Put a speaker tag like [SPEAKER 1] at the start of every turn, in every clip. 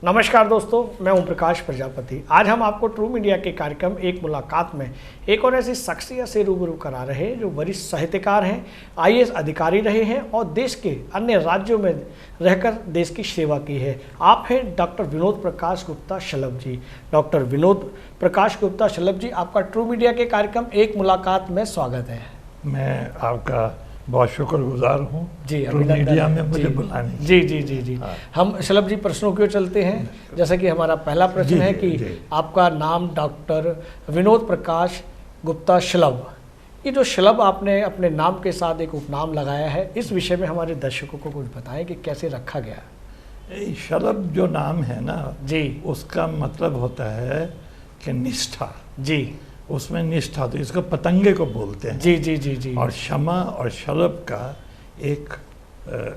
[SPEAKER 1] नमस्कार दोस्तों, मैं ओम प्रकाश प्रजापति। आज हम आपको ट्रू मीडिया के कार्यक्रम एक मुलाकात में एक और ऐसी शख्सियत से रूबरू करा रहे हैं जो वरिष्ठ साहित्यकार हैं, आईएएस अधिकारी रहे हैं और देश के अन्य राज्यों में रहकर देश की सेवा की है। आप हैं डॉक्टर विनोद प्रकाश गुप्ता शलभ जी। डॉक्टर विनोद प्रकाश गुप्ता शलभ जी, आपका ट्रू मीडिया के कार्यक्रम एक मुलाकात में स्वागत है।
[SPEAKER 2] मैं आपका बहुत शुक्रगुजार हूँ
[SPEAKER 1] जी,
[SPEAKER 2] ट्रू मीडिया में मुझे बुलाने की।
[SPEAKER 1] जी जी जी जी
[SPEAKER 2] हाँ।
[SPEAKER 1] हम शलभ जी प्रश्नों की ओर चलते हैं। जैसा कि हमारा पहला प्रश्न
[SPEAKER 2] जी,
[SPEAKER 1] है
[SPEAKER 2] जी,
[SPEAKER 1] कि
[SPEAKER 2] जी।
[SPEAKER 1] आपका नाम डॉक्टर विनोद प्रकाश गुप्ता शलभ, ये जो शलभ आपने अपने नाम के साथ एक उपनाम लगाया है, इस विषय में हमारे दर्शकों को कुछ बताएं कि कैसे रखा गया।
[SPEAKER 2] ये शलभ जो नाम है ना
[SPEAKER 1] जी
[SPEAKER 2] उसका मतलब होता है कि निष्ठा,
[SPEAKER 1] जी
[SPEAKER 2] उसमें निष्ठा, तो इसको पतंगे को बोलते हैं।
[SPEAKER 1] जी जी जी जी
[SPEAKER 2] और क्षमा और शलभ का एक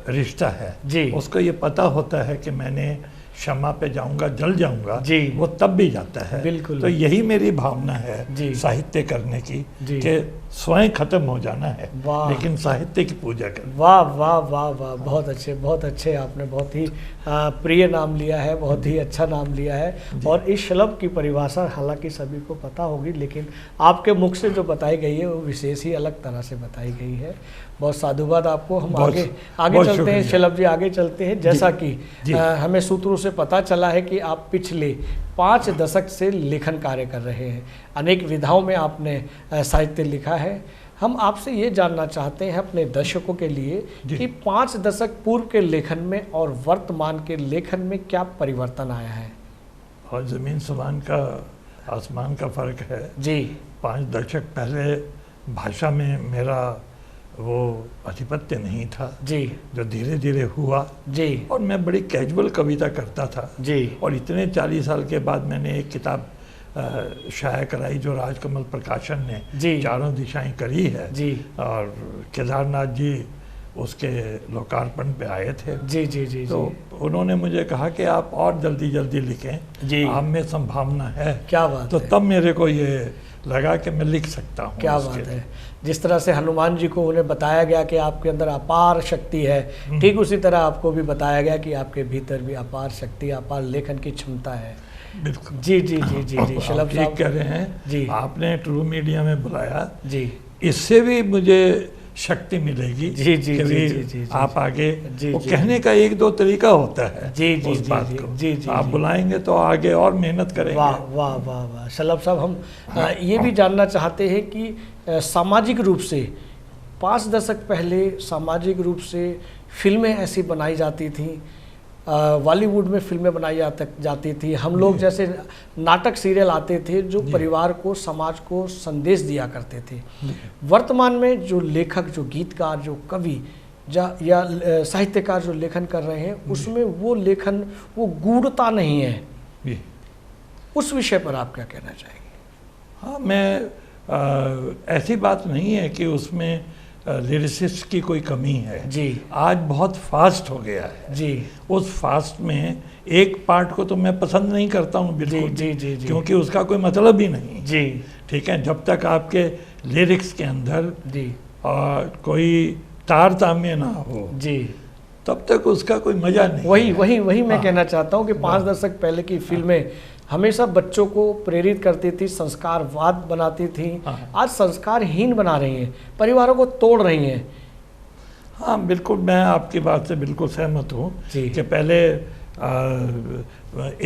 [SPEAKER 2] रिश्ता है।
[SPEAKER 1] जी।
[SPEAKER 2] उसको ये पता होता है कि मैंने क्षमा पे जाऊंगा, जल जाऊंगा,
[SPEAKER 1] जी।
[SPEAKER 2] वो तब भी जाता है।
[SPEAKER 1] बिल्कुल।
[SPEAKER 2] तो यही मेरी भावना है
[SPEAKER 1] जी।
[SPEAKER 2] साहित्य करने की
[SPEAKER 1] जी।
[SPEAKER 2] कि स्वयं खत्म हो जाना है
[SPEAKER 1] वाह।
[SPEAKER 2] लेकिन साहित्य की पूजा करनी।
[SPEAKER 1] वाह वाह वाह वाह, बहुत अच्छे बहुत अच्छे। आपने बहुत ही प्रिय नाम लिया है, बहुत ही अच्छा नाम लिया है। और इस शलभ की परिभाषा हालांकि सभी को पता होगी, लेकिन आपके मुख से जो बताई गई है वो विशेष ही अलग तरह से बताई गई है। बहुत साधुवाद आपको। हम आगे
[SPEAKER 2] बहुत
[SPEAKER 1] चलते हैं
[SPEAKER 2] शुक्रिया।
[SPEAKER 1] शलभ जी, आगे चलते हैं। जैसा कि
[SPEAKER 2] जी।
[SPEAKER 1] हमें सूत्रों से पता चला है कि आप पिछले 5 दशक से लेखन कार्य कर रहे हैं। अनेक विधाओं में आपने साहित्य लिखा है। हम आपसे ये जानना चाहते हैं अपने दर्शकों के लिए कि 5 दशक पूर्व के लेखन में और वर्तमान के लेखन में क्या परिवर्तन आया है।
[SPEAKER 2] और ज़मीन समान का, आसमान का फ़र्क है।
[SPEAKER 1] जी
[SPEAKER 2] 5 दशक पहले भाषा में मेरा वो आधिपत्य नहीं था,
[SPEAKER 1] जी
[SPEAKER 2] जो धीरे धीरे हुआ।
[SPEAKER 1] जी
[SPEAKER 2] और मैं बड़ी कैजुअल कविता करता था।
[SPEAKER 1] जी
[SPEAKER 2] और इतने 40 साल के बाद मैंने एक किताब शाया कराई जो राजकमल प्रकाशन ने
[SPEAKER 1] जी।
[SPEAKER 2] चारों दिशाएं करी है।
[SPEAKER 1] जी
[SPEAKER 2] और केदारनाथ जी उसके लोकार्पण पे आए थे।
[SPEAKER 1] जी जी जी
[SPEAKER 2] तो उन्होंने मुझे कहा कि आप और जल्दी जल्दी लिखें,
[SPEAKER 1] जी।
[SPEAKER 2] आप में संभावना है।
[SPEAKER 1] क्या बात
[SPEAKER 2] तो
[SPEAKER 1] है।
[SPEAKER 2] तब मेरे को ये लगा कि मैं लिख सकता हूँ।
[SPEAKER 1] क्या बात है। जिस तरह से हनुमान जी को उन्हें बताया गया कि आपके अंदर अपार शक्ति है, ठीक उसी तरह आपको भी बताया गया कि आपके भीतर भी अपार शक्ति, अपार लेखन की क्षमता है।
[SPEAKER 2] बिल्कुल।
[SPEAKER 1] जी जी जी जी जी शलभ
[SPEAKER 2] आप ठीक
[SPEAKER 1] साहब
[SPEAKER 2] कह रहे हैं।
[SPEAKER 1] जी।
[SPEAKER 2] आपने ट्रू मीडिया में बुलाया,
[SPEAKER 1] जी
[SPEAKER 2] इससे भी मुझे शक्ति मिलेगी।
[SPEAKER 1] जी जी
[SPEAKER 2] कि
[SPEAKER 1] जी
[SPEAKER 2] भी
[SPEAKER 1] जी जी
[SPEAKER 2] आप आगे
[SPEAKER 1] जी
[SPEAKER 2] वो
[SPEAKER 1] जी
[SPEAKER 2] कहने का 1-2 तरीका होता है
[SPEAKER 1] जी जी
[SPEAKER 2] उस
[SPEAKER 1] जी
[SPEAKER 2] बात
[SPEAKER 1] जी
[SPEAKER 2] को।
[SPEAKER 1] जी जी
[SPEAKER 2] आप
[SPEAKER 1] जी।
[SPEAKER 2] बुलाएंगे तो आगे और मेहनत करेंगे।
[SPEAKER 1] वाह वाह वाह वाह शलभ साहब, हम ये भी जानना चाहते हैं कि सामाजिक रूप से 5 दशक पहले सामाजिक रूप से फिल्में ऐसी बनाई जाती थीं, बॉलीवुड में फिल्में बनाई जाती थी। हम लोग जैसे नाटक सीरियल आते थे जो परिवार को, समाज को संदेश दिया करते थे। वर्तमान में जो लेखक, जो गीतकार, जो कवि या साहित्यकार जो लेखन कर रहे हैं, उसमें वो लेखन, वो गूढ़ता नहीं है।
[SPEAKER 2] जी।
[SPEAKER 1] उस विषय पर आप क्या कहना चाहेंगे।
[SPEAKER 2] हाँ, मैं ऐसी बात नहीं है कि उसमें लिरिसिस्ट की कोई कमी है।
[SPEAKER 1] जी
[SPEAKER 2] आज बहुत फास्ट हो गया है।
[SPEAKER 1] जी
[SPEAKER 2] उस फास्ट में एक पार्ट को तो मैं पसंद नहीं करता हूँ बिल्कुल,
[SPEAKER 1] जी जी जी
[SPEAKER 2] क्योंकि उसका कोई मतलब ही नहीं।
[SPEAKER 1] जी
[SPEAKER 2] ठीक है, जब तक आपके लिरिक्स के अंदर
[SPEAKER 1] जी
[SPEAKER 2] कोई तारतम्य ना हो
[SPEAKER 1] जी
[SPEAKER 2] तब तक उसका कोई मजा नहीं है।
[SPEAKER 1] वही मैं
[SPEAKER 2] हाँ।
[SPEAKER 1] कहना चाहता हूँ कि 5 दशक पहले की फिल्में हमेशा बच्चों को प्रेरित करती थी, संस्कारवाद बनाती थी।
[SPEAKER 2] हाँ।
[SPEAKER 1] आज संस्कारहीन बना रही हैं, परिवारों को तोड़ रही हैं।
[SPEAKER 2] हाँ बिल्कुल, मैं आपकी बात से बिल्कुल सहमत हूँ
[SPEAKER 1] जी।
[SPEAKER 2] कि पहले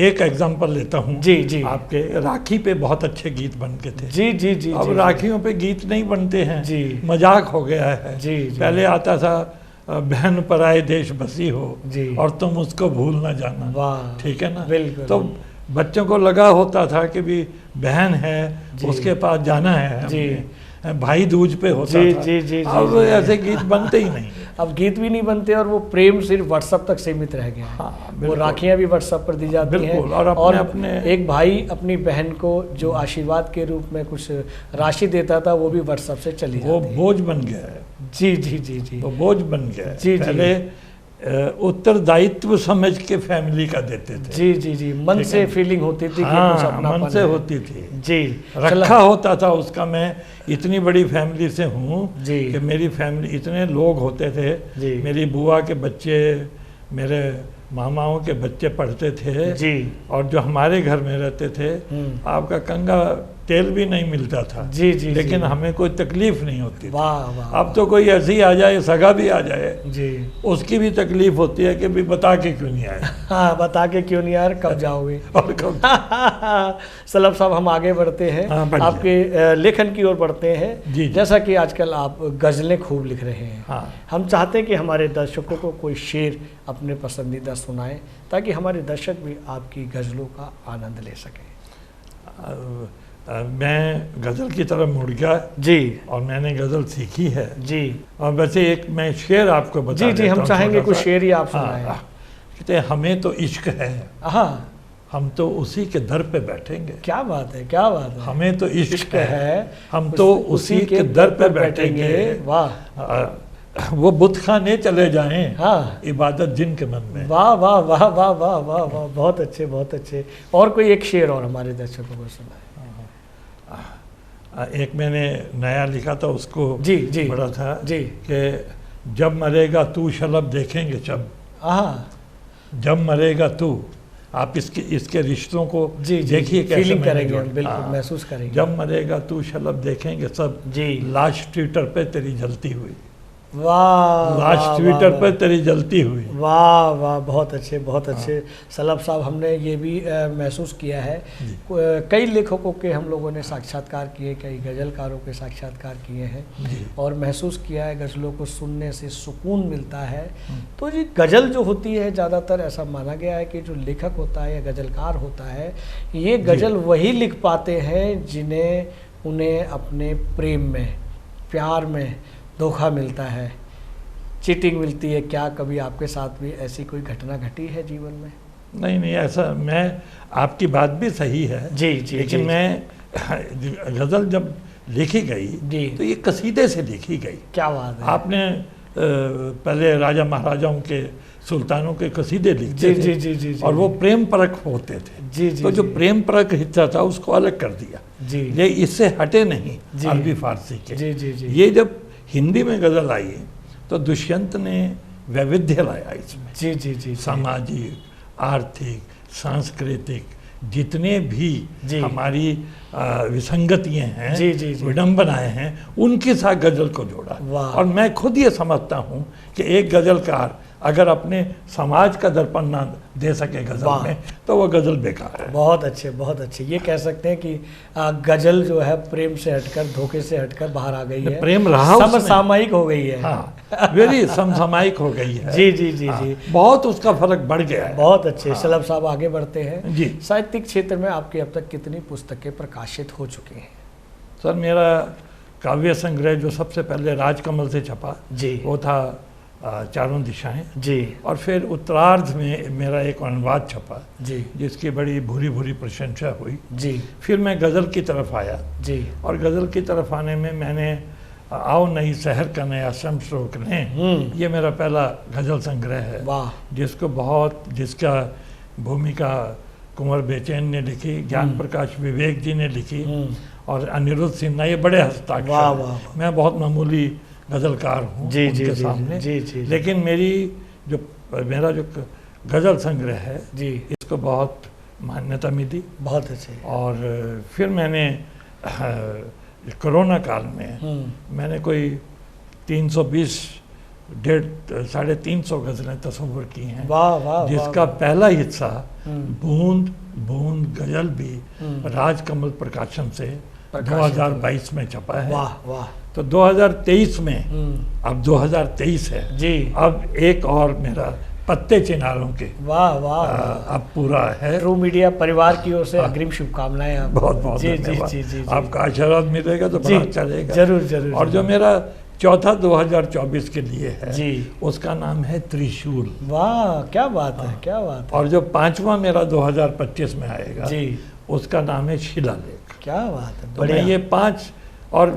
[SPEAKER 2] एक एग्जांपल लेता हूँ।
[SPEAKER 1] जी जी
[SPEAKER 2] आपके राखी पे बहुत अच्छे गीत बनते थे।
[SPEAKER 1] जी जी जी
[SPEAKER 2] अब
[SPEAKER 1] जी
[SPEAKER 2] राखियों पे गीत नहीं बनते हैं।
[SPEAKER 1] जी।
[SPEAKER 2] मजाक हो गया है।
[SPEAKER 1] जी जी
[SPEAKER 2] पहले आता था बहन पराए देश बसी हो
[SPEAKER 1] जी।
[SPEAKER 2] और तुम उसको भूल ना जाना।
[SPEAKER 1] वाह,
[SPEAKER 2] ठीक है ना।
[SPEAKER 1] बिल्कुल।
[SPEAKER 2] तो बच्चों को लगा होता था कि भी बहन है,
[SPEAKER 1] जी।
[SPEAKER 2] उसके पास जाना है
[SPEAKER 1] जी।
[SPEAKER 2] हमें। भाई दूज पे होता
[SPEAKER 1] जी
[SPEAKER 2] था।
[SPEAKER 1] जी जी
[SPEAKER 2] अब
[SPEAKER 1] जी।
[SPEAKER 2] ऐसे गीत बनते ही नहीं।
[SPEAKER 1] अब गीत भी नहीं बनते और वो प्रेम सिर्फ व्हाट्सएप तक सीमित रह गया है।
[SPEAKER 2] हाँ,
[SPEAKER 1] वो
[SPEAKER 2] बिल्कुल।
[SPEAKER 1] राखियां भी व्हाट्सएप पर दी जाती हैं।
[SPEAKER 2] बिल्कुल। और अपने
[SPEAKER 1] एक भाई अपनी बहन को जो आशीर्वाद के रूप में कुछ राशि देता था, वो भी व्हाट्सएप से चली
[SPEAKER 2] वो
[SPEAKER 1] जाती है।
[SPEAKER 2] बोझ बन गया है।
[SPEAKER 1] जी जी जी जी
[SPEAKER 2] वो बोझ बन गया है।
[SPEAKER 1] जी, जी।
[SPEAKER 2] पहले उत्तरदायित्व समझ के फैमिली का देते थे।
[SPEAKER 1] जी जी जी मन
[SPEAKER 2] ठीक
[SPEAKER 1] से
[SPEAKER 2] है।
[SPEAKER 1] फीलिंग होती थी कि कुछ
[SPEAKER 2] हाँ,
[SPEAKER 1] अपनापन
[SPEAKER 2] मन से
[SPEAKER 1] है।
[SPEAKER 2] होती थी।
[SPEAKER 1] जी
[SPEAKER 2] रखा होता था उसका। मैं इतनी बड़ी फैमिली से हूँ
[SPEAKER 1] जी।
[SPEAKER 2] कि मेरी फैमिली इतने लोग होते थे।
[SPEAKER 1] जी।
[SPEAKER 2] मेरी बुआ के बच्चे, मेरे मामाओं के बच्चे पढ़ते थे
[SPEAKER 1] जी
[SPEAKER 2] और जो हमारे घर में रहते थे, आपका कंगा तेल भी नहीं मिलता था।
[SPEAKER 1] जी जी
[SPEAKER 2] लेकिन
[SPEAKER 1] जी।
[SPEAKER 2] हमें कोई तकलीफ नहीं होती थी।
[SPEAKER 1] वाह वाह।
[SPEAKER 2] अब तो कोई ऐसे ही आ जाए, सगा भी आ जाए,
[SPEAKER 1] जी
[SPEAKER 2] उसकी भी तकलीफ होती है कि भी बता के क्यों नहीं आए
[SPEAKER 1] हाँ, बता के क्यों नहीं यार, कब जाओगे।
[SPEAKER 2] और कब।
[SPEAKER 1] सलब साहब हम आगे बढ़ते हैं,
[SPEAKER 2] हाँ, बढ़िए।
[SPEAKER 1] आपके लेखन की ओर बढ़ते हैं।
[SPEAKER 2] जी।
[SPEAKER 1] जैसा कि आजकल आप गज़लें खूब लिख रहे हैं,
[SPEAKER 2] हाँ।
[SPEAKER 1] हम चाहते हैं कि हमारे दर्शकों को कोई शेर अपने पसंदीदा सुनाएं, ताकि हमारे दर्शक भी आपकी गज़लों का आनंद ले सकें।
[SPEAKER 2] मैं गज़ल की तरफ मुड़ गया
[SPEAKER 1] जी
[SPEAKER 2] और मैंने गज़ल सीखी है।
[SPEAKER 1] जी
[SPEAKER 2] और वैसे एक मैं शेर आपको बता
[SPEAKER 1] जी जी,
[SPEAKER 2] देता
[SPEAKER 1] हम
[SPEAKER 2] हूँ
[SPEAKER 1] चाहेंगे
[SPEAKER 2] थोड़ा
[SPEAKER 1] कुछ
[SPEAKER 2] सा।
[SPEAKER 1] शेर ही आप
[SPEAKER 2] हाँ,
[SPEAKER 1] सुनाएं।
[SPEAKER 2] कहते हैं, हमें तो इश्क है,
[SPEAKER 1] हाँ,
[SPEAKER 2] हम तो उसी के दर पे बैठेंगे।
[SPEAKER 1] क्या बात है, क्या बात है।
[SPEAKER 2] हमें तो इश्क है, हम
[SPEAKER 1] उस-
[SPEAKER 2] तो उसी के दर पे बैठेंगे।
[SPEAKER 1] वाह
[SPEAKER 2] वो बुत खाने चले जाएं,
[SPEAKER 1] हाँ,
[SPEAKER 2] इबादत जिनके मन में।
[SPEAKER 1] वाह वाह वाह वाह वाह वाह वाह, बहुत अच्छे बहुत अच्छे। और कोई एक शेर और हमारे दर्शकों को सुनाए।
[SPEAKER 2] एक मैंने नया लिखा था, उसको
[SPEAKER 1] जी जी
[SPEAKER 2] बड़ा था
[SPEAKER 1] जी।
[SPEAKER 2] कि जब मरेगा तू शलब देखेंगे जब,
[SPEAKER 1] हाँ
[SPEAKER 2] जब मरेगा तू। आप इसके रिश्तों को
[SPEAKER 1] जी जी,
[SPEAKER 2] देखिए कैसे
[SPEAKER 1] फीलिंग
[SPEAKER 2] मैंने
[SPEAKER 1] करेंगे,
[SPEAKER 2] जोड़ा।
[SPEAKER 1] हम बिल्कुल
[SPEAKER 2] हाँ।
[SPEAKER 1] महसूस करेंगे।
[SPEAKER 2] जब मरेगा तू शलब देखेंगे सब,
[SPEAKER 1] जी
[SPEAKER 2] लाश ट्विटर पे तेरी जलती हुई,
[SPEAKER 1] वाह
[SPEAKER 2] लाश
[SPEAKER 1] वाह,
[SPEAKER 2] ट्विटर
[SPEAKER 1] वाह,
[SPEAKER 2] पे तेरी जलती हुई।
[SPEAKER 1] वाह वाह, बहुत अच्छे बहुत अच्छे। सलब साहब, हमने ये भी महसूस किया है, कई लेखकों के हम लोगों ने साक्षात्कार किए, कई गज़लकारों के साक्षात्कार किए हैं,
[SPEAKER 2] जी।
[SPEAKER 1] और महसूस किया है गज़लों को सुनने से सुकून मिलता है। तो जी गज़ल जो होती है, ज़्यादातर ऐसा माना गया है कि जो लेखक होता है या गज़लकार होता है, ये गज़ल वही लिख पाते हैं जिन्हें उन्हें अपने प्रेम में, प्यार में धोखा मिलता है, चीटिंग मिलती है। क्या कभी आपके साथ भी ऐसी कोई घटना घटी है जीवन में?
[SPEAKER 2] नहीं नहीं, ऐसा, मैं आपकी बात भी सही है
[SPEAKER 1] जी जी
[SPEAKER 2] लेकिन
[SPEAKER 1] जी,
[SPEAKER 2] मैं गज़ल जब लिखी गई
[SPEAKER 1] जी।
[SPEAKER 2] तो ये कसीदे से लिखी गई।
[SPEAKER 1] क्या बात है।
[SPEAKER 2] आपने पहले राजा महाराजाओं के, सुल्तानों के कसीदे
[SPEAKER 1] जी
[SPEAKER 2] लिखते
[SPEAKER 1] जी
[SPEAKER 2] थे
[SPEAKER 1] जी जी जी,
[SPEAKER 2] और वो प्रेम परक होते थे।
[SPEAKER 1] जी जी
[SPEAKER 2] तो जो
[SPEAKER 1] जी,
[SPEAKER 2] प्रेम परक हिस्सा था उसको अलग कर दिया,
[SPEAKER 1] जी
[SPEAKER 2] ये इससे हटे नहीं
[SPEAKER 1] जी।
[SPEAKER 2] अरबी फारसी के।
[SPEAKER 1] जी जी जी,
[SPEAKER 2] ये जब हिंदी में गज़ल आई तो दुष्यंत ने वैविध्य लाया इसमें।
[SPEAKER 1] जी जी जी,
[SPEAKER 2] सामाजिक, आर्थिक, सांस्कृतिक जितने भी
[SPEAKER 1] जी।
[SPEAKER 2] हमारी विसंगतियां हैं,
[SPEAKER 1] जी जी जी,
[SPEAKER 2] विडंबनाएं हैं, उनके साथ गज़ल को जोड़ा।
[SPEAKER 1] वाह।
[SPEAKER 2] और मैं खुद ये समझता हूँ कि एक गज़लकार अगर अपने समाज का दर्पण ना दे सके गज़ल
[SPEAKER 1] वाह।
[SPEAKER 2] में तो वह गज़ल बेकार है।
[SPEAKER 1] बहुत अच्छे बहुत अच्छे। ये कह सकते हैं कि गज़ल जो है प्रेम से हटकर, धोखे से हटकर बाहर आ गई है,
[SPEAKER 2] प्रेम रहा उसमें।
[SPEAKER 1] समसामयिक हो गई है।
[SPEAKER 2] हाँ, वेरी समसामयिक हो गई है।
[SPEAKER 1] जी जी जी
[SPEAKER 2] हाँ,
[SPEAKER 1] जी,
[SPEAKER 2] बहुत उसका फर्क बढ़ गया है।
[SPEAKER 1] बहुत अच्छे। सलब साहब, आगे बढ़ते हैं।
[SPEAKER 2] जी
[SPEAKER 1] साहित्यिक क्षेत्र में आपकी अब तक कितनी पुस्तकें प्रकाशित हो चुकी हैं?
[SPEAKER 2] सर, मेरा काव्य संग्रह जो सबसे पहले राजकमल से छपा
[SPEAKER 1] जी
[SPEAKER 2] वो था चारों दिशाएं,
[SPEAKER 1] जी
[SPEAKER 2] और फिर उत्तरार्ध में मेरा एक अनुवाद छपा
[SPEAKER 1] जी
[SPEAKER 2] जिसकी बड़ी भूरी भूरी प्रशंसा हुई।
[SPEAKER 1] जी
[SPEAKER 2] फिर मैं गज़ल की तरफ आया
[SPEAKER 1] जी,
[SPEAKER 2] और गज़ल की तरफ आने में मैंने आओ नई शहर का नया शम्स रोक लें, ये मेरा पहला गज़ल संग्रह है,
[SPEAKER 1] वाह,
[SPEAKER 2] जिसका भूमिका कुंवर बेचैन ने लिखी, ज्ञान प्रकाश विवेक जी ने लिखी और अनिरुद्ध सिन्हा, ये बड़े हस्ताक्षर
[SPEAKER 1] वाह,
[SPEAKER 2] हैं।
[SPEAKER 1] वाह,
[SPEAKER 2] मैं बहुत मामूली गज़लकार हूँ
[SPEAKER 1] जी जी
[SPEAKER 2] उनके
[SPEAKER 1] जी
[SPEAKER 2] सामने,
[SPEAKER 1] जी जी जी,
[SPEAKER 2] लेकिन मेरा जो गज़ल संग्रह है
[SPEAKER 1] जी,
[SPEAKER 2] इसको बहुत मान्यता मिली।
[SPEAKER 1] बहुत अच्छे।
[SPEAKER 2] और फिर मैंने कोरोना काल में मैंने कोई 320 साढ़े 300 गज़लें तस्वुर की हैं,
[SPEAKER 1] वाह वाह,
[SPEAKER 2] जिसका पहला हिस्सा
[SPEAKER 1] हम्म,
[SPEAKER 2] बूंद बूंद गज़ल भी राजकमल प्रकाशन से 2022 में छपा है।
[SPEAKER 1] वाह वाह,
[SPEAKER 2] तो 2023 में, अब 2023 है
[SPEAKER 1] जी,
[SPEAKER 2] अब एक और मेरा पत्ते चिनारों के
[SPEAKER 1] वाह वाह,
[SPEAKER 2] अब पूरा है।
[SPEAKER 1] ट्रू मीडिया परिवार की ओर से अग्रिम शुभकामनाएं आप।
[SPEAKER 2] बहुत बहुत
[SPEAKER 1] जी जी
[SPEAKER 2] धन्यवाद।
[SPEAKER 1] जी जी,
[SPEAKER 2] आपका आशीर्वाद मिलेगा तो
[SPEAKER 1] जी,
[SPEAKER 2] बड़ा अच्छा रहेगा।
[SPEAKER 1] जरूर जरूर।
[SPEAKER 2] और जो मेरा चौथा 2024 के लिए है
[SPEAKER 1] जी,
[SPEAKER 2] उसका नाम है त्रिशूल।
[SPEAKER 1] वाह, क्या बात है, क्या बात है।
[SPEAKER 2] और जो पांचवा मेरा 2025 में आएगा
[SPEAKER 1] जी,
[SPEAKER 2] उसका नाम है शिलालेख।
[SPEAKER 1] क्या बात है,
[SPEAKER 2] तो मैं
[SPEAKER 1] बढ़िया।
[SPEAKER 2] ये 5, और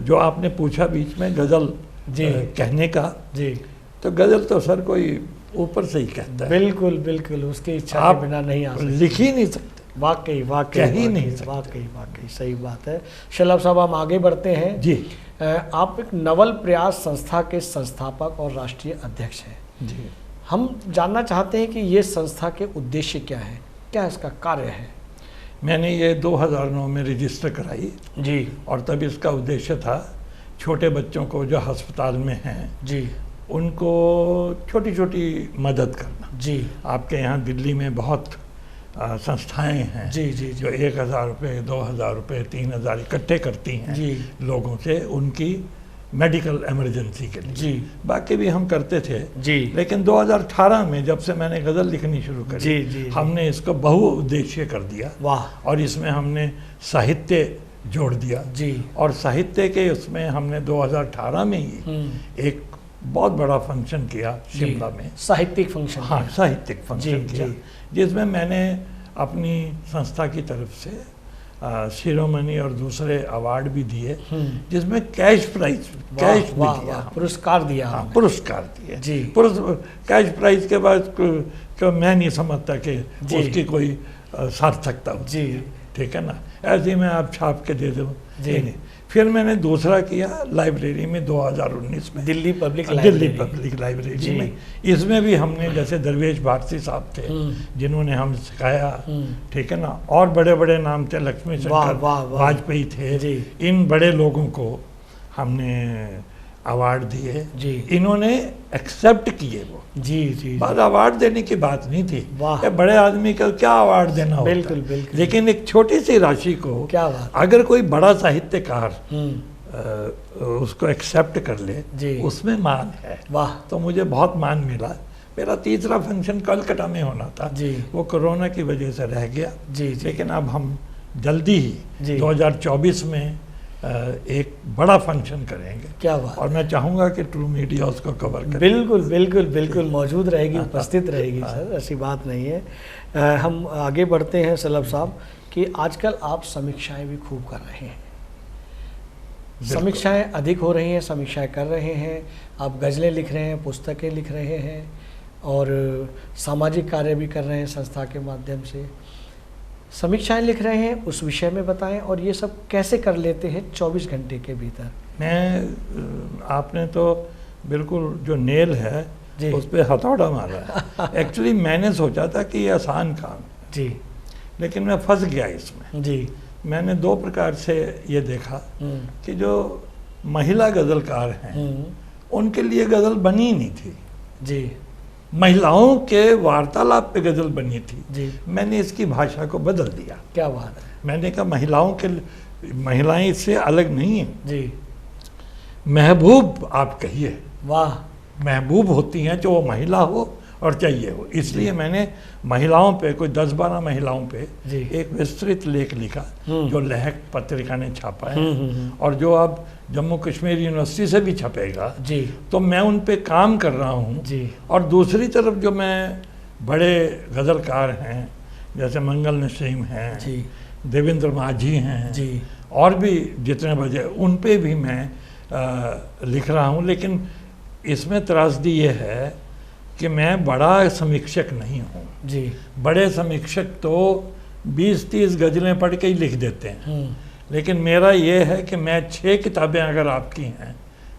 [SPEAKER 2] जो आपने पूछा बीच में गज़ल
[SPEAKER 1] जी,
[SPEAKER 2] कहने का,
[SPEAKER 1] जी,
[SPEAKER 2] तो गज़ल तो सर कोई ऊपर से ही कहता है,
[SPEAKER 1] बिल्कुल बिल्कुल, उसकी इच्छा
[SPEAKER 2] आप
[SPEAKER 1] के बिना नहीं आ सकती।
[SPEAKER 2] लिख ही नहीं सकते।
[SPEAKER 1] वाकई वाकई
[SPEAKER 2] कह ही
[SPEAKER 1] वाकई,
[SPEAKER 2] नहीं सकते।
[SPEAKER 1] वाकई वाकई सही बात है। शलभ साहब, हम आगे बढ़ते हैं।
[SPEAKER 2] जी
[SPEAKER 1] आप एक नवल प्रयास संस्था के संस्थापक और राष्ट्रीय अध्यक्ष हैं।
[SPEAKER 2] जी
[SPEAKER 1] हम जानना चाहते हैं कि ये संस्था के उद्देश्य क्या है, क्या इसका कार्य है?
[SPEAKER 2] मैंने ये 2009 में रजिस्टर कराई
[SPEAKER 1] जी
[SPEAKER 2] और तब इसका उद्देश्य था छोटे बच्चों को जो अस्पताल में हैं
[SPEAKER 1] जी
[SPEAKER 2] उनको छोटी छोटी मदद करना।
[SPEAKER 1] जी
[SPEAKER 2] आपके यहाँ दिल्ली में बहुत संस्थाएं हैं
[SPEAKER 1] जी जी
[SPEAKER 2] जो 1000 रुपये, 2000 रुपये, 3000 इकट्ठे करती हैं
[SPEAKER 1] जी
[SPEAKER 2] लोगों से उनकी मेडिकल इमरजेंसी के लिए।
[SPEAKER 1] जी
[SPEAKER 2] बाकी भी हम करते थे,
[SPEAKER 1] जी
[SPEAKER 2] लेकिन 2018 में जब से मैंने गज़ल लिखनी शुरू करी
[SPEAKER 1] जी जी
[SPEAKER 2] हमने इसको बहुउद्देशीय कर दिया
[SPEAKER 1] वाह
[SPEAKER 2] और इसमें हमने साहित्य जोड़ दिया।
[SPEAKER 1] जी
[SPEAKER 2] और साहित्य के उसमें हमने 2018 में ही एक बहुत बड़ा फंक्शन किया शिमला में,
[SPEAKER 1] साहित्यिक फंक्शन।
[SPEAKER 2] हाँ साहित्यिक फंक्शन
[SPEAKER 1] जी,
[SPEAKER 2] किया
[SPEAKER 1] जी।
[SPEAKER 2] जिसमें मैंने अपनी संस्था की तरफ से शिरोमणि और दूसरे अवार्ड भी दिए, जिसमें कैश प्राइज कैश भी
[SPEAKER 1] वाह
[SPEAKER 2] दिया,
[SPEAKER 1] वाह, पुरस्कार दिया
[SPEAKER 2] हाँ
[SPEAKER 1] आपने।
[SPEAKER 2] पुरस्कार दिए
[SPEAKER 1] जी
[SPEAKER 2] कैश प्राइज के बाद मैं नहीं समझता कि
[SPEAKER 1] जी।
[SPEAKER 2] उसकी कोई सार्थकता हो।
[SPEAKER 1] जी
[SPEAKER 2] ठीक है ना, ऐसे ही मैं आप छाप के दे दूँ
[SPEAKER 1] जी।
[SPEAKER 2] नहीं। फिर मैंने दूसरा किया लाइब्रेरी में 2019 में,
[SPEAKER 1] Delhi public
[SPEAKER 2] Delhi
[SPEAKER 1] library.
[SPEAKER 2] Public library
[SPEAKER 1] ji.
[SPEAKER 2] में। इसमें भी हमने जैसे दरवेश भारती साहब थे जिन्होंने हम सिखाया, ठीक है ना, और बड़े बड़े नाम थे, लक्ष्मी
[SPEAKER 1] वाह,
[SPEAKER 2] शंकर
[SPEAKER 1] वाह, वाह।
[SPEAKER 2] वाजपेयी थे।
[SPEAKER 1] जी।
[SPEAKER 2] इन बड़े लोगों को हमने अवार्ड दिए,
[SPEAKER 1] जी
[SPEAKER 2] इन्होंने एक्सेप्ट किए वो।
[SPEAKER 1] जी जी
[SPEAKER 2] बात अवार्ड देने की बात नहीं थी,
[SPEAKER 1] वाह।
[SPEAKER 2] ये बड़े आदमी को क्या अवार्ड देना होता है?
[SPEAKER 1] बिल्कुल बिल्कुल,
[SPEAKER 2] लेकिन एक छोटी सी राशि को
[SPEAKER 1] क्या बात।
[SPEAKER 2] अगर कोई बड़ा साहित्यकार
[SPEAKER 1] हम्म,
[SPEAKER 2] उसको एक्सेप्ट कर ले,
[SPEAKER 1] जी।
[SPEAKER 2] उसमें मान है।
[SPEAKER 1] वाह
[SPEAKER 2] तो मुझे बहुत मान मिला। मेरा तीसरा फंक्शन कलकत्ता में होना था,
[SPEAKER 1] जी
[SPEAKER 2] वो कोरोना की वजह से रह गया।
[SPEAKER 1] जी जी
[SPEAKER 2] लेकिन अब हम जल्दी ही
[SPEAKER 1] जी।
[SPEAKER 2] 2024 में एक बड़ा फंक्शन करेंगे
[SPEAKER 1] क्या बात।
[SPEAKER 2] और मैं चाहूँगा कि ट्रू मीडिया उसको कवर करे।
[SPEAKER 1] बिल्कुल बिल्कुल बिल्कुल मौजूद रहेगी, उपस्थित रहेगी सर, ऐसी बात नहीं है। हम आगे बढ़ते हैं सलब साहब कि आजकल आप समीक्षाएं भी खूब कर रहे हैं, समीक्षाएं अधिक हो रही हैं, समीक्षाएं कर रहे हैं, आप गज़लें लिख रहे हैं, पुस्तकें लिख रहे हैं और सामाजिक कार्य भी कर रहे हैं संस्था के माध्यम से। समीक्षाएं लिख रहे हैं, उस विषय में बताएं और ये सब कैसे कर लेते हैं 24 घंटे के भीतर?
[SPEAKER 2] आपने तो बिल्कुल जो नेल है
[SPEAKER 1] जी।
[SPEAKER 2] उस पर हथौड़ा मारा है। एक्चुअली मैंने सोचा था कि ये आसान काम है,
[SPEAKER 1] जी
[SPEAKER 2] लेकिन मैं फंस गया इसमें।
[SPEAKER 1] जी
[SPEAKER 2] मैंने दो प्रकार से ये देखा कि जो महिला गज़लकार हैं उनके लिए गज़ल बनी नहीं थी,
[SPEAKER 1] जी
[SPEAKER 2] महिलाओं के वार्तालाप पे गज़ल बनी थी।
[SPEAKER 1] जी
[SPEAKER 2] मैंने इसकी भाषा को बदल दिया।
[SPEAKER 1] क्या बात है।
[SPEAKER 2] मैंने कहा महिलाएं इससे अलग नहीं हैं,
[SPEAKER 1] जी
[SPEAKER 2] महबूब आप कहिए,
[SPEAKER 1] वाह
[SPEAKER 2] महबूब होती हैं, जो वो महिला हो और चाहिए हो। इसलिए मैंने महिलाओं पे कोई 10-12 महिलाओं पे
[SPEAKER 1] जी।
[SPEAKER 2] एक विस्तृत लेख लिखा जो लहक पत्रिका ने छापा है और जो अब जम्मू कश्मीर यूनिवर्सिटी से भी छपेगा।
[SPEAKER 1] जी
[SPEAKER 2] तो मैं उन पे काम कर रहा हूँ।
[SPEAKER 1] जी
[SPEAKER 2] और दूसरी तरफ जो मैं बड़े गज़लकार हैं जैसे मंगल नसीम हैं,
[SPEAKER 1] जी
[SPEAKER 2] देवेंद्र माझी हैं,
[SPEAKER 1] जी
[SPEAKER 2] और भी जितने बजे उन पे भी मैं लिख रहा हूँ। लेकिन इसमें त्रासदी ये है कि मैं बड़ा समीक्षक नहीं हूँ।
[SPEAKER 1] जी
[SPEAKER 2] बड़े समीक्षक तो 20-30 गज़लें पढ़ के ही लिख देते हैं, लेकिन मेरा ये है कि मैं 6 किताबें अगर आपकी हैं,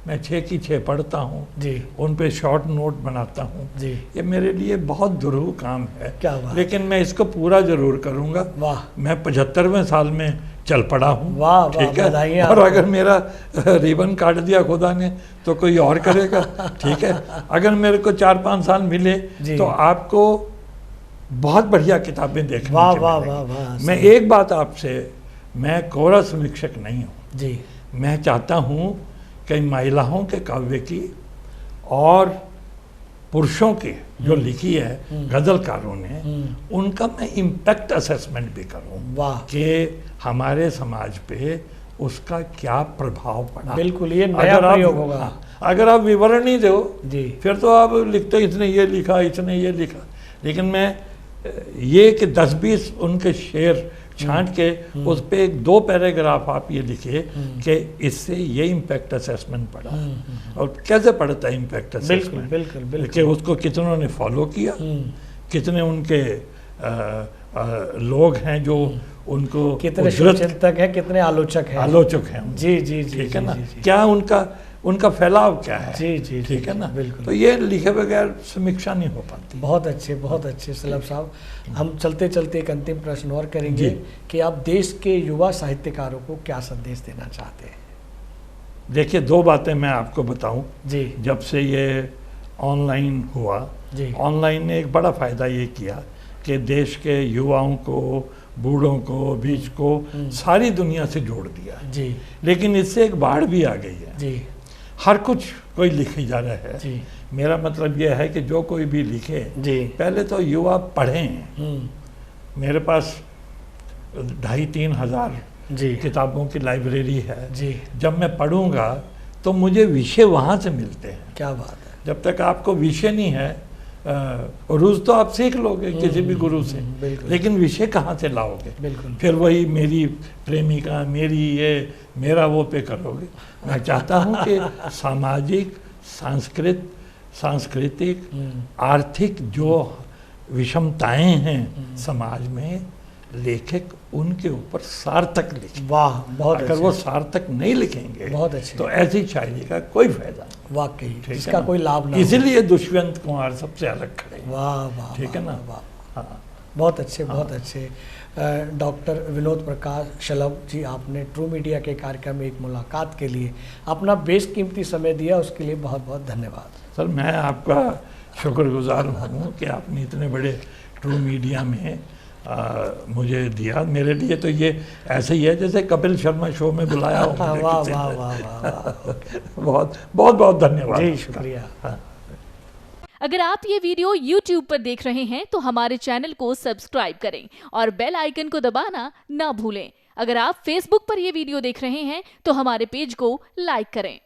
[SPEAKER 2] मैं 6 की 6 पढ़ता हूँ,
[SPEAKER 1] जी
[SPEAKER 2] उन पे शॉर्ट नोट बनाता हूँ।
[SPEAKER 1] जी
[SPEAKER 2] ये मेरे लिए बहुत दुरूह काम है,
[SPEAKER 1] क्या बात।
[SPEAKER 2] लेकिन मैं इसको पूरा ज़रूर करूँगा।
[SPEAKER 1] वाह
[SPEAKER 2] मैं 75वें साल में चल पड़ा हूँ।
[SPEAKER 1] वाह वाह,
[SPEAKER 2] ठीक है,
[SPEAKER 1] बधाइयाँ
[SPEAKER 2] और
[SPEAKER 1] आपको।
[SPEAKER 2] अगर मेरा रिबन काट दिया खुदा ने तो कोई और करेगा। ठीक है, अगर मेरे को 4-5 साल मिले
[SPEAKER 1] जी।
[SPEAKER 2] तो आपको बहुत बढ़िया किताबें देखने
[SPEAKER 1] वाह
[SPEAKER 2] को
[SPEAKER 1] वाह
[SPEAKER 2] मिलेंगी।
[SPEAKER 1] वाह वाह।
[SPEAKER 2] मैं एक बात आपसे, मैं कोरा समीक्षक नहीं हूँ।
[SPEAKER 1] जी
[SPEAKER 2] मैं चाहता हूँ कि महिलाओं के काव्य की और पुरुषों की जो लिखी है गज़लकारों ने, उनका मैं इम्पैक्ट असेसमेंट भी करूँ
[SPEAKER 1] वाह
[SPEAKER 2] कि हमारे समाज पे उसका क्या प्रभाव पड़ा।
[SPEAKER 1] बिल्कुल, ये नया प्रयोग होगा।
[SPEAKER 2] हाँ, अगर आप विवरण नहीं दो
[SPEAKER 1] जी
[SPEAKER 2] फिर तो आप लिखते इसने ये लिखा, इसने ये लिखा। लेकिन मैं ये कि 10-20 उनके शेर छांट के उस पे 1-2 पैराग्राफ आप ये लिखे कि इससे ये इम्पैक्ट असेसमेंट पड़ा और कैसे पड़ता है इम्पैक्ट
[SPEAKER 1] बिल्कुल
[SPEAKER 2] असेसमेंट,
[SPEAKER 1] बिल्कुल बिल्कुल।
[SPEAKER 2] कि उसको कितनों ने फॉलो किया, कितने उनके लोग हैं जो उनको
[SPEAKER 1] कितने
[SPEAKER 2] उद्धृत
[SPEAKER 1] चिंतक हैं, कितने आलोचक हैं।
[SPEAKER 2] आलोचक हैं।
[SPEAKER 1] जी जी जी
[SPEAKER 2] ठीक है
[SPEAKER 1] जी,
[SPEAKER 2] ना,
[SPEAKER 1] जी, जी।
[SPEAKER 2] क्या उनका उनका फैलाव क्या है।
[SPEAKER 1] जी जी
[SPEAKER 2] ठीक है ना,
[SPEAKER 1] बिल्कुल।
[SPEAKER 2] तो ये लिखे बगैर समीक्षा नहीं हो पाती।
[SPEAKER 1] बहुत अच्छे सलब साहब, हम चलते चलते एक अंतिम प्रश्न और करेंगे
[SPEAKER 2] जी।
[SPEAKER 1] कि आप देश के युवा साहित्यकारों को क्या संदेश देना चाहते हैं?
[SPEAKER 2] देखिए, 2 बातें मैं आपको बताऊं।
[SPEAKER 1] जी
[SPEAKER 2] जब से ये ऑनलाइन हुआ,
[SPEAKER 1] जी
[SPEAKER 2] ऑनलाइन ने एक बड़ा फ़ायदा ये किया कि देश के युवाओं को, बूढ़ों को, बीच को सारी दुनिया से जोड़ दिया।
[SPEAKER 1] जी
[SPEAKER 2] लेकिन इससे एक बाढ़ भी आ गई है।
[SPEAKER 1] जी
[SPEAKER 2] हर कुछ कोई लिखी जा रहा है।
[SPEAKER 1] जी
[SPEAKER 2] मेरा मतलब यह है कि जो कोई भी लिखे,
[SPEAKER 1] जी
[SPEAKER 2] पहले तो युवा पढ़ें।
[SPEAKER 1] हम्म,
[SPEAKER 2] मेरे पास 2,500-3 हज़ार
[SPEAKER 1] जी
[SPEAKER 2] किताबों की लाइब्रेरी है।
[SPEAKER 1] जी
[SPEAKER 2] जब मैं पढ़ूंगा तो मुझे विषय वहाँ से मिलते हैं।
[SPEAKER 1] क्या बात है।
[SPEAKER 2] जब तक आपको विषय नहीं है, रोज़ तो आप सीख लोगे किसी भी गुरु से,
[SPEAKER 1] बिल्कुल
[SPEAKER 2] लेकिन विषय कहाँ से लाओगे?
[SPEAKER 1] बिल्कुल।
[SPEAKER 2] फिर वही मेरी प्रेमिका, मेरी ये, मेरा वो पे करोगे। मैं चाहता हूँ कि सामाजिक, सांस्कृतिक, आर्थिक जो विषमताएं हैं समाज में, लेखक उनके ऊपर सार्थक लिखें।
[SPEAKER 1] वाह, बहुत
[SPEAKER 2] अगर वो सार्थक नहीं लिखेंगे
[SPEAKER 1] बहुत अच्छे,
[SPEAKER 2] तो ऐसी शायरी का कोई फायदा नहीं।
[SPEAKER 1] वाकई
[SPEAKER 2] है
[SPEAKER 1] इसका
[SPEAKER 2] ना?
[SPEAKER 1] कोई लाभ नहीं।
[SPEAKER 2] इसीलिए दुष्यंत कुमार सबसे अलग खड़े हैं।
[SPEAKER 1] वाह वाह,
[SPEAKER 2] ठीक है ना?
[SPEAKER 1] वाह,
[SPEAKER 2] हाँ।
[SPEAKER 1] बहुत अच्छे बहुत अच्छे। डॉक्टर विनोद प्रकाश शलभ जी, आपने ट्रू मीडिया के कार्यक्रम में एक मुलाकात के लिए अपना बेशकीमती समय दिया, उसके लिए बहुत बहुत धन्यवाद।
[SPEAKER 2] सर, मैं आपका शुक्रगुजार हूँ कि आपने इतने बड़े ट्रू मीडिया में मुझे दिया। मेरे लिए तो ये ऐसे ही है जैसे कपिल शर्मा शो में बुलाया हो।
[SPEAKER 1] वाह वाह वाह वाह,
[SPEAKER 2] बहुत बहुत बहुत धन्यवाद
[SPEAKER 1] जी
[SPEAKER 2] आपका।
[SPEAKER 1] शुक्रिया।
[SPEAKER 2] हाँ।
[SPEAKER 3] अगर आप ये वीडियो YouTube पर देख रहे हैं तो हमारे चैनल को सब्सक्राइब करें और बेल आइकन को दबाना ना भूलें। अगर आप Facebook पर ये वीडियो देख रहे हैं तो हमारे पेज को लाइक करें।